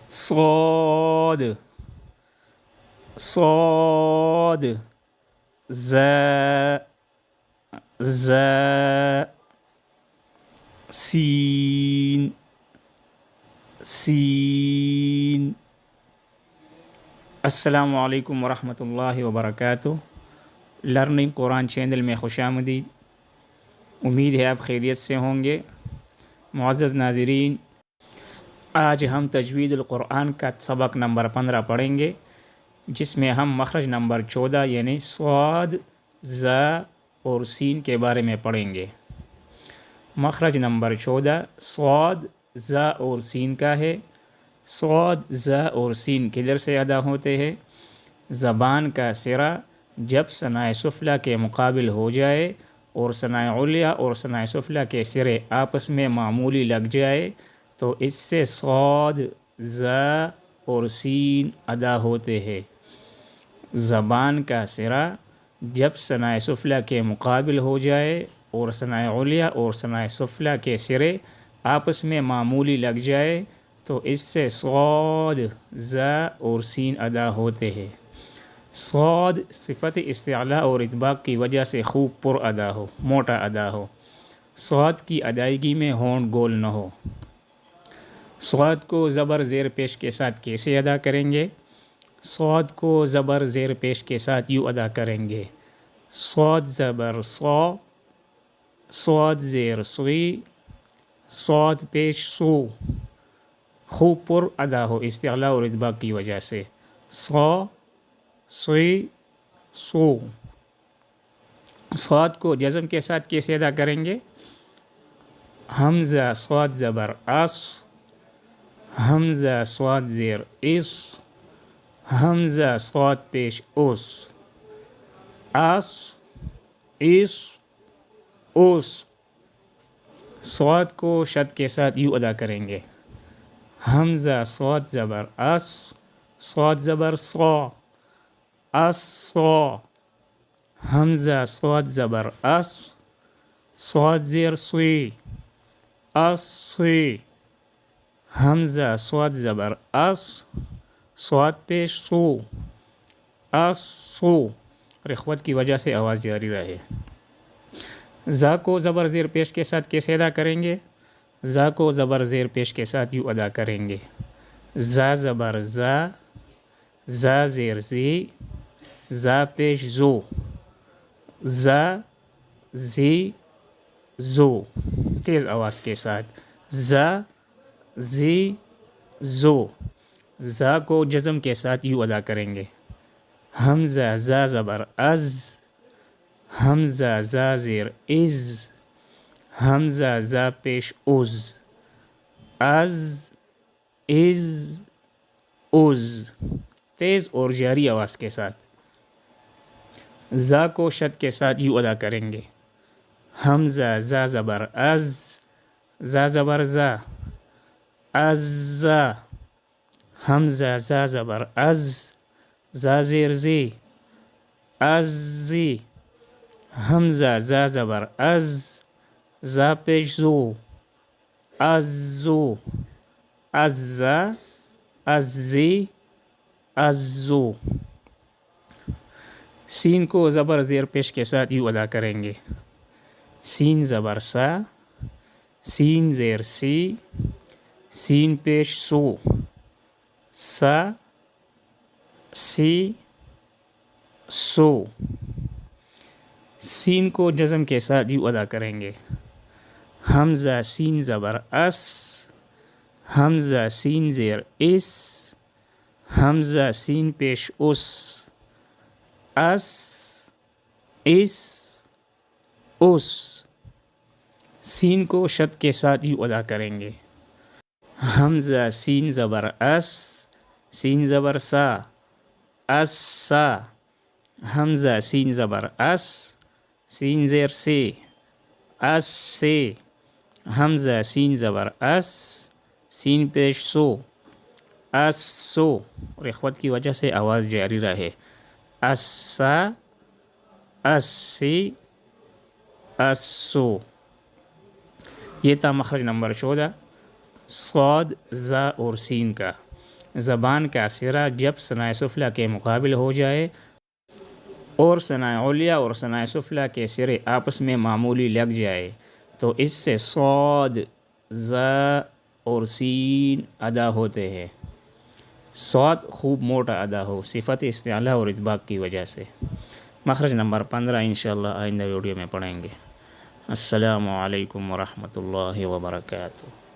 صاد صاد زا زا سین سین. السلام علیکم ورحمۃ اللہ وبرکاتہ. لرننگ قرآن چینل میں خوش آمدید. امید ہے آپ خیریت سے ہوں گے. معزز ناظرین، آج ہم تجوید القرآن کا سبق نمبر 15 پڑھیں گے، جس میں ہم مخرج نمبر 14 یعنی صاد، زا اور سین کے بارے میں پڑھیں گے. مخرج نمبر 14 صاد، زا اور سین کا ہے. صاد، زا اور سین کدھر سے ادا ہوتے ہیں؟ زبان کا سرا جب ثنائے سفلی کے مقابل ہو جائے اور ثنائے علیٰ اور ثنائے سفلی کے سرے آپس میں معمولی لگ جائے تو اس سے صاد، زا اور سین ادا ہوتے ہیں. زبان کا سرا جب ثنائے سفلی کے مقابل ہو جائے اور ثنائے علیٰ اور ثنائے سفلی کے سرے آپس میں معمولی لگ جائے تو اس سے صاد، زا اور سین ادا ہوتے ہیں. صاد صفت استعلاء اور اطباق کی وجہ سے خوب پر ادا ہو، موٹا ادا ہو. صاد کی ادائیگی میں ہونٹ گول نہ ہو. صاد کو زبر زیر پیش کے ساتھ کیسے ادا کریں گے؟ صاد کو زبر زیر پیش کے ساتھ یوں ادا کریں گے: صاد زبر صا، صاد زیر سوی، صاد پیش سو. خوب پر ادا ہو استعلاء اور اطباق کی وجہ سے. صا، سوی، سو. صاد کو جزم کے ساتھ کیسے ادا کریں گے؟ حمزہ صاد زبر اس، حمزہ صاد زیر اس، حمزہ صاد پیش اس. اس، اس، اس. صاد کو شد کے ساتھ یوں ادا کریں گے: حمزہ صاد زبر اس، صاد زبر صا، اس صا. حمزہ صاد زبر اس، صاد زیر سوی، اس سوی. حمزہ صاد زبر اس، صاد پیش سو، اس سو. رخوت کی وجہ سے آواز جاری رہے. زا کو زبر زیر پیش کے ساتھ کیسے ادا کریں گے؟ زا کو زبر زیر پیش کے ساتھ یوں ادا کریں گے: زا زبر زا، زا زیر زی، زا پیش زو، زا زی زو. تیز آواز کے ساتھ: زا زی زو. زا کو جزم کے ساتھ یوں ادا کریں گے: حمزہ زا زبر از، حمزہ زا زیر از، حمزہ زا پیش از، از از از. تیز اور جاری آواز کے ساتھ. زا کو شد کے ساتھ یوں ادا کریں گے: حمزہ زا زبر از، زا زبر زا، از زا. حمزہ زا زبر از، زا زیر زی، از زی. حمزہ زا زبر از، زا پیش زو، از زو. از زا، از زی، از زو. سین کو زبر زیر پیش کے ساتھ یوں ادا کریں گے: سین زبر سا، سین زیر سی، سین پیش سو، سا سی سو. سین کو جزم کے ساتھ یوں ادا کریں گے: حمزہ سین زبر اس، حمزہ سین زیر اس، حمزہ سین پیش اس، اس اس اس. سین کو شد کے ساتھ یوں ادا کریں گے: حمزہ سین زبر اس، سین زبر سا، اس سا. حمزہ سین زبر اس، سین زیر سی، اس سی. حمزہ سین زبر اس، سین پیش سو، اس سو. رخوت کی وجہ سے آواز جاری رہے. اس سا، اس سی، اس سو. یہ تھا مخرج نمبر 14 صاد، زا اور سین کا. زبان کا سرا جب ثنائے سفلیٰ کے مقابل ہو جائے اور ثنائے علیٰ اور ثنائے سفلیٰ کے سرے آپس میں معمولی لگ جائے تو اس سے صاد، ز اور سین ادا ہوتے ہیں۔ صاد خوب موٹا ادا ہو، صفت استعلاء اور اطباق کی وجہ سے۔ مخرج نمبر 15 انشاءاللہ آئندہ ویڈیو میں پڑھیں گے۔ السلام علیکم ورحمۃ اللہ وبرکاتہ۔